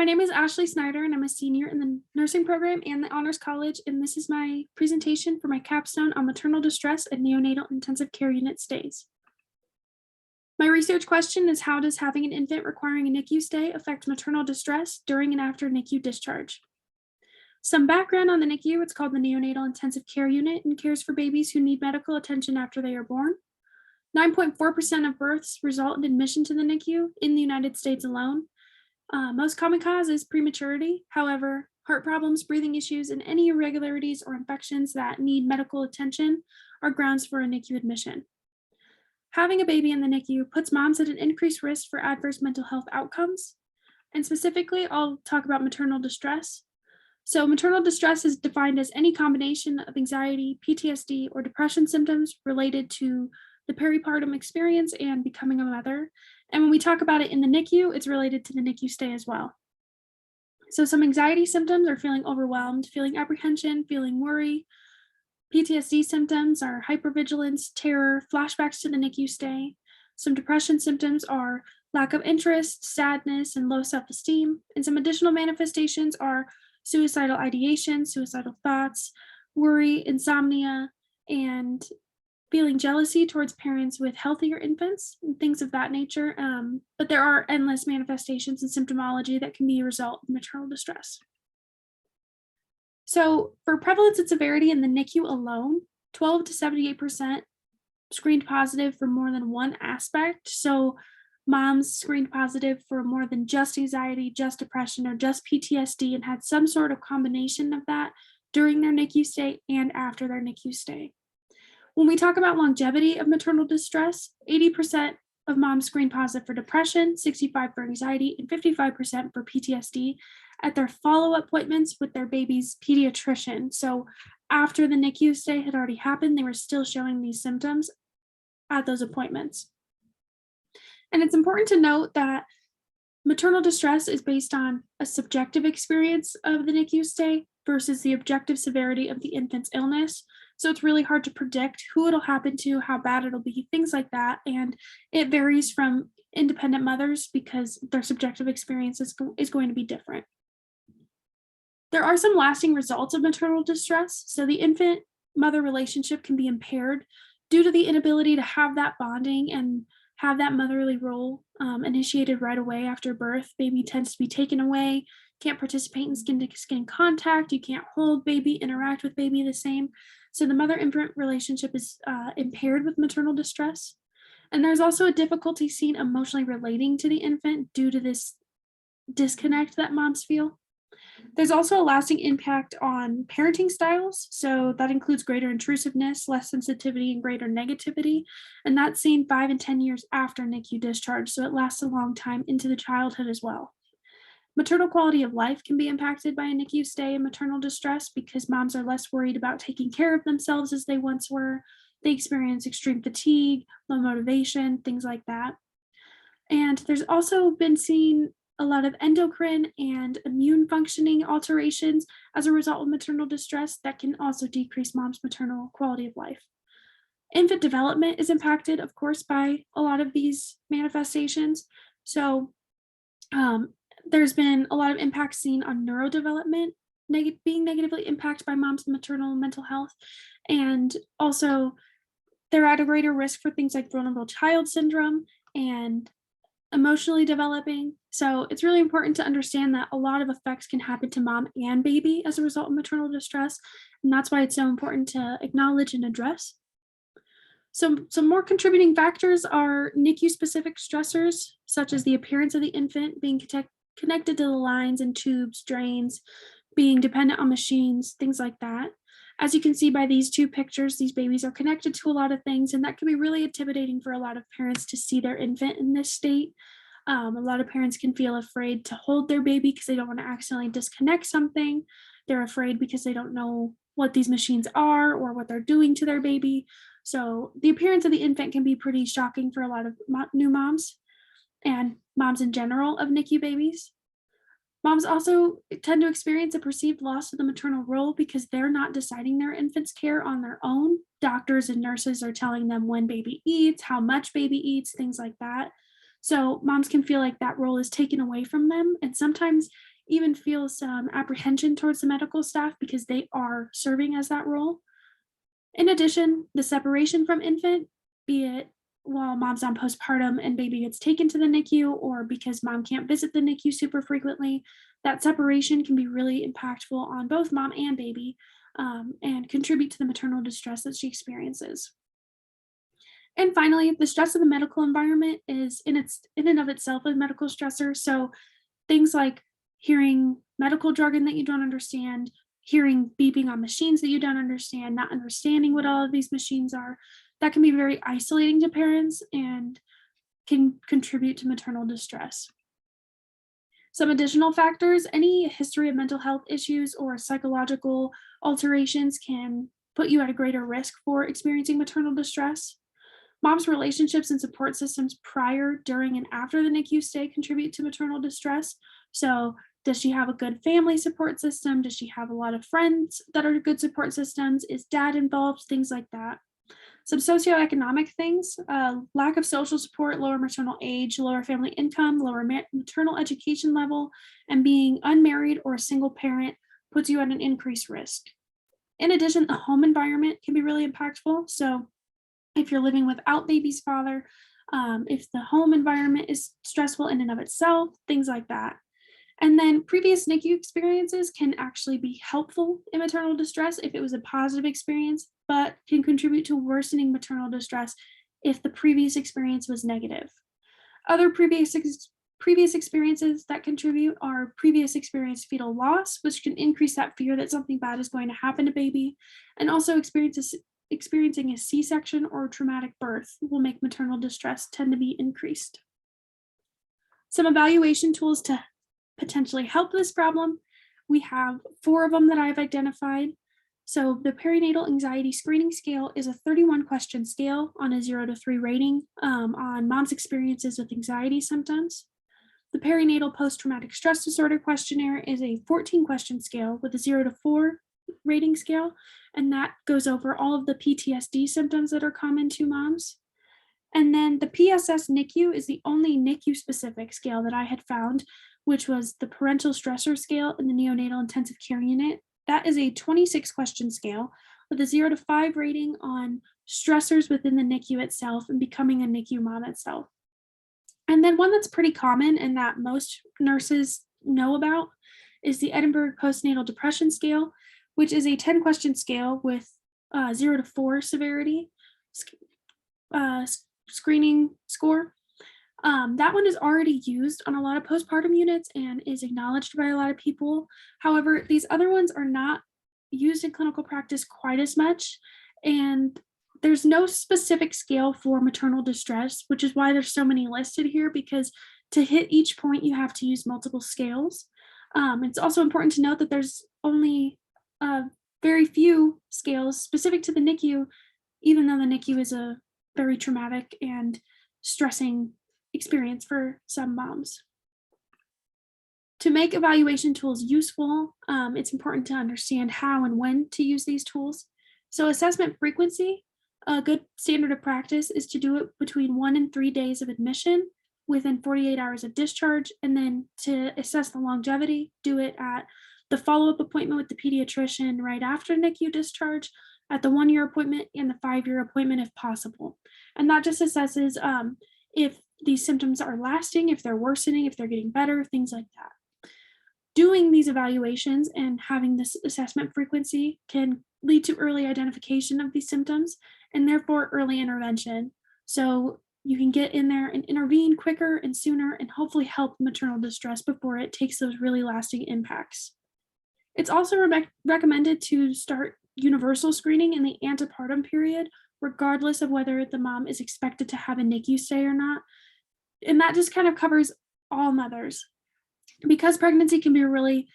My name is Ashley Snyder, and I'm a senior in the nursing program and the Honors College, and this is my presentation for my capstone on maternal distress at neonatal intensive care unit stays. My research question is, how does having an infant requiring a NICU stay affect maternal distress during and after NICU discharge? Some background on the NICU: it's called the Neonatal Intensive Care Unit and cares for babies who need medical attention after they are born. 9.4% of births result in admission to the NICU in the United States alone. Most common cause is prematurity. However, heart problems, breathing issues, and any irregularities or infections that need medical attention are grounds for a NICU admission. Having a baby in the NICU puts moms at an increased risk for adverse mental health outcomes. And specifically, I'll talk about maternal distress. So maternal distress is defined as any combination of anxiety, PTSD, or depression symptoms related to the peripartum experience and becoming a mother. And when we talk about it in the NICU, it's related to the NICU stay as well. So some anxiety symptoms are feeling overwhelmed, feeling apprehension, feeling worry. PTSD symptoms are hypervigilance, terror, flashbacks to the NICU stay. Some depression symptoms are lack of interest, sadness, and low self-esteem. And some additional manifestations are suicidal ideation, suicidal thoughts, worry, insomnia, and feeling jealousy towards parents with healthier infants and things of that nature. But there are endless manifestations and symptomology that can be a result of maternal distress. So for prevalence and severity in the NICU alone, 12 to 78% screened positive for more than one aspect. So moms screened positive for more than just anxiety, just depression, or just PTSD, and had some sort of combination of that during their NICU stay and after their NICU stay. When we talk about longevity of maternal distress, 80% of moms screen positive for depression, 65% for anxiety, and 55% for PTSD at their follow-up appointments with their baby's pediatrician. So after the NICU stay had already happened, they were still showing these symptoms at those appointments. And it's important to note that maternal distress is based on a subjective experience of the NICU stay versus the objective severity of the infant's illness. So it's really hard to predict who it'll happen to, how bad it'll be, things like that. And it varies from independent mothers because their subjective experience is going to be different. There are some lasting results of maternal distress. So the infant-mother relationship can be impaired due to the inability to have that bonding and have that motherly role initiated right away after birth. Baby tends to be taken away, can't participate in skin-to-skin contact, you can't hold baby, interact with baby the same. So the mother-infant relationship is impaired with maternal distress. And there's also a difficulty seen emotionally relating to the infant due to this disconnect that moms feel. There's also a lasting impact on parenting styles. So that includes greater intrusiveness, less sensitivity, and greater negativity. And that's seen 5 and 10 years after NICU discharge. So it lasts a long time into the childhood as well. Maternal quality of life can be impacted by a NICU stay and maternal distress because moms are less worried about taking care of themselves as they once were. They experience extreme fatigue, low motivation, things like that. And there's also been seen a lot of endocrine and immune functioning alterations as a result of maternal distress that can also decrease mom's maternal quality of life. Infant development is impacted, of course, by a lot of these manifestations. So there's been a lot of impact seen on neurodevelopment, being negatively impacted by mom's maternal mental health. And also, they're at a greater risk for things like vulnerable child syndrome and emotionally developing. So it's really important to understand that a lot of effects can happen to mom and baby as a result of maternal distress. And that's why it's so important to acknowledge and address. So some more contributing factors are NICU-specific stressors, such as the appearance of the infant being connected to the lines and tubes, drains, being dependent on machines, things like that. As you can see by these two pictures, these babies are connected to a lot of things, and that can be really intimidating for a lot of parents to see their infant in this state. A lot of parents can feel afraid to hold their baby because they don't want to accidentally disconnect something. They're afraid because they don't know what these machines are or what they're doing to their baby. So the appearance of the infant can be pretty shocking for a lot of new moms and moms in general of NICU babies. Moms also tend to experience a perceived loss of the maternal role because they're not deciding their infant's care on their own. Doctors and nurses are telling them when baby eats, how much baby eats, things like that. So moms can feel like that role is taken away from them. And sometimes even feel some apprehension towards the medical staff because they are serving as that role. In addition, the separation from infant, be it while mom's on postpartum and baby gets taken to the NICU, or because mom can't visit the NICU super frequently, that separation can be really impactful on both mom and baby, and contribute to the maternal distress that she experiences. And finally, the stress of the medical environment is in and of itself a medical stressor. So things like hearing medical jargon that you don't understand, hearing beeping on machines that you don't understand, not understanding what all of these machines are, that can be very isolating to parents and can contribute to maternal distress. Some additional factors: any history of mental health issues or psychological alterations can put you at a greater risk for experiencing maternal distress. Mom's relationships and support systems prior, during, and after the NICU stay contribute to maternal distress. So, does she have a good family support system? Does she have a lot of friends that are good support systems? Is dad involved? Things like that. Some socioeconomic things: lack of social support, lower maternal age, lower family income, lower maternal education level, and being unmarried or a single parent puts you at an increased risk. In addition, the home environment can be really impactful. So, if you're living without baby's father, if the home environment is stressful in and of itself, things like that. And then previous NICU experiences can actually be helpful in maternal distress if it was a positive experience, but can contribute to worsening maternal distress if the previous experience was negative. Other previous experiences that contribute are previous experienced fetal loss, which can increase that fear that something bad is going to happen to baby, and also experiencing a C-section or traumatic birth will make maternal distress tend to be increased. Some evaluation tools to potentially help this problem: we have 4 of them that I've identified. So the perinatal anxiety screening scale is a 31 question scale on a 0 to 3 rating, on mom's experiences with anxiety symptoms. The perinatal post-traumatic stress disorder questionnaire is a 14 question scale with a 0 to 4 rating scale, and that goes over all of the PTSD symptoms that are common to moms. And then the PSS NICU is the only NICU specific scale that I had found, which was the parental stressor scale in the neonatal intensive care unit. That is a 26 question scale with a 0 to 5 rating on stressors within the NICU itself and becoming a NICU mom itself. And then one that's pretty common and that most nurses know about is the Edinburgh Postnatal Depression Scale, which is a 10 question scale with 0 to 4 severity uh, screening score. That one is already used on a lot of postpartum units and is acknowledged by a lot of people. However, these other ones are not used in clinical practice quite as much, and there's no specific scale for maternal distress, which is why there's so many listed here, because to hit each point, you have to use multiple scales. It's also important to note that there's only very few scales specific to the NICU, even though the NICU is a very traumatic and stressing experience for some moms. To make evaluation tools useful, it's important to understand how and when to use these tools. So assessment frequency, a good standard of practice is to do it between 1 and 3 days of admission within 48 hours of discharge, and then to assess the longevity, do it at the follow-up appointment with the pediatrician right after NICU discharge, at the 1-year appointment, and the 5-year appointment if possible. And that just assesses if these symptoms are lasting, if they're worsening, if they're getting better, things like that. Doing these evaluations and having this assessment frequency can lead to early identification of these symptoms and therefore early intervention. So you can get in there and intervene quicker and sooner and hopefully help maternal distress before it takes those really lasting impacts. It's also recommended to start universal screening in the antepartum period, regardless of whether the mom is expected to have a NICU stay or not. And that just kind of covers all mothers. Because pregnancy can be a really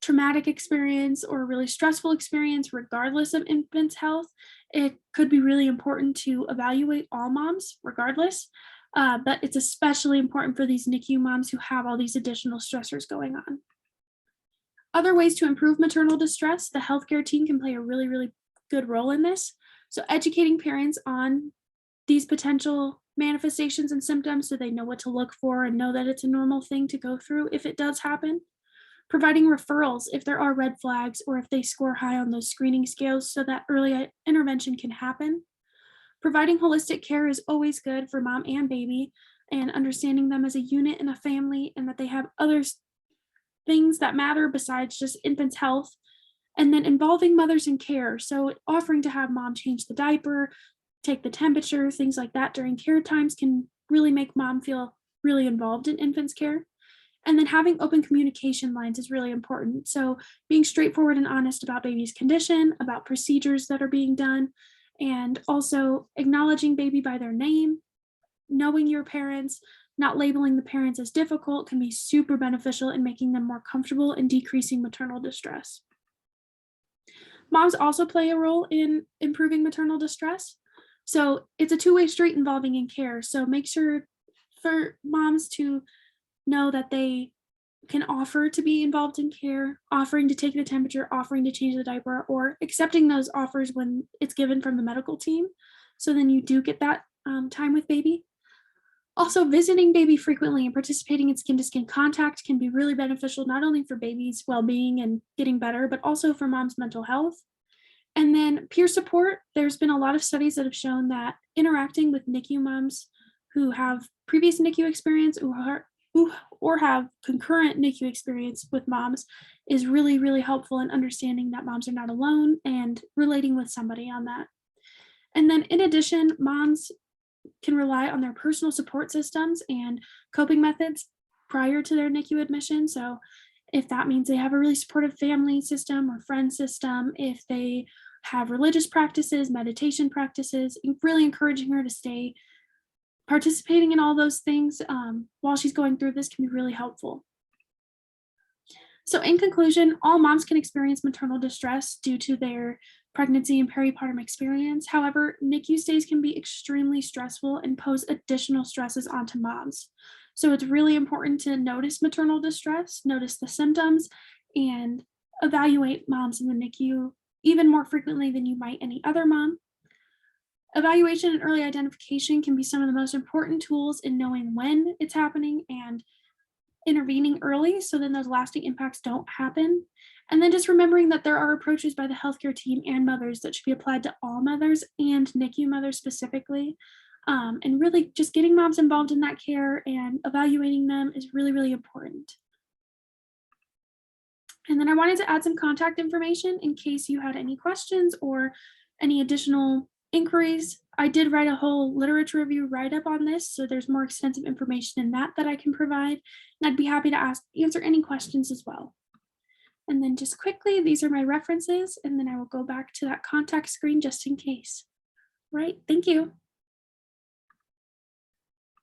traumatic experience or a really stressful experience, regardless of infant's health, it could be really important to evaluate all moms, regardless. But it's especially important for these NICU moms who have all these additional stressors going on. Other ways to improve maternal distress: the healthcare team can play a really, really good role in this. So educating parents on these potential manifestations and symptoms so they know what to look for and know that it's a normal thing to go through if it does happen. Providing referrals if there are red flags or if they score high on those screening scales so that early intervention can happen. Providing holistic care is always good for mom and baby, and understanding them as a unit in a family and that they have other things that matter besides just infant's health. And then involving mothers in care. So offering to have mom change the diaper, take the temperature, things like that during care times can really make mom feel really involved in infant's care. And then having open communication lines is really important. So being straightforward and honest about baby's condition, about procedures that are being done, and also acknowledging baby by their name, knowing your parents, not labeling the parents as difficult can be super beneficial in making them more comfortable and decreasing maternal distress. Moms also play a role in improving maternal distress. So it's a two-way street involving in care. So make sure for moms to know that they can offer to be involved in care, offering to take the temperature, offering to change the diaper, or accepting those offers when it's given from the medical team. So then you do get that time with baby. Also, visiting baby frequently and participating in skin to skin contact can be really beneficial, not only for baby's well being and getting better, but also for mom's mental health. And then peer support, there's been a lot of studies that have shown that interacting with NICU moms who have previous NICU experience or have concurrent NICU experience with moms is really, really helpful in understanding that moms are not alone and relating with somebody on that. And then in addition, moms can rely on their personal support systems and coping methods prior to their NICU admission. So if that means they have a really supportive family system or friend system, if they have religious practices, meditation practices, really encouraging her to stay participating in all those things while she's going through this can be really helpful. So in conclusion, all moms can experience maternal distress due to their pregnancy and peripartum experience. However, NICU stays can be extremely stressful and pose additional stresses onto moms. So it's really important to notice maternal distress, notice the symptoms, and evaluate moms in the NICU even more frequently than you might any other mom. Evaluation and early identification can be some of the most important tools in knowing when it's happening and intervening early so then those lasting impacts don't happen. And then just remembering that there are approaches by the healthcare team and mothers that should be applied to all mothers and NICU mothers specifically. And really just getting moms involved in that care and evaluating them is really, really important. And then I wanted to add some contact information in case you had any questions or any additional inquiries. I did write a whole literature review write-up on this, so there's more extensive information in that that I can provide, and I'd be happy to answer any questions as well. And then just quickly, these are my references, and then I will go back to that contact screen just in case. Right, thank you.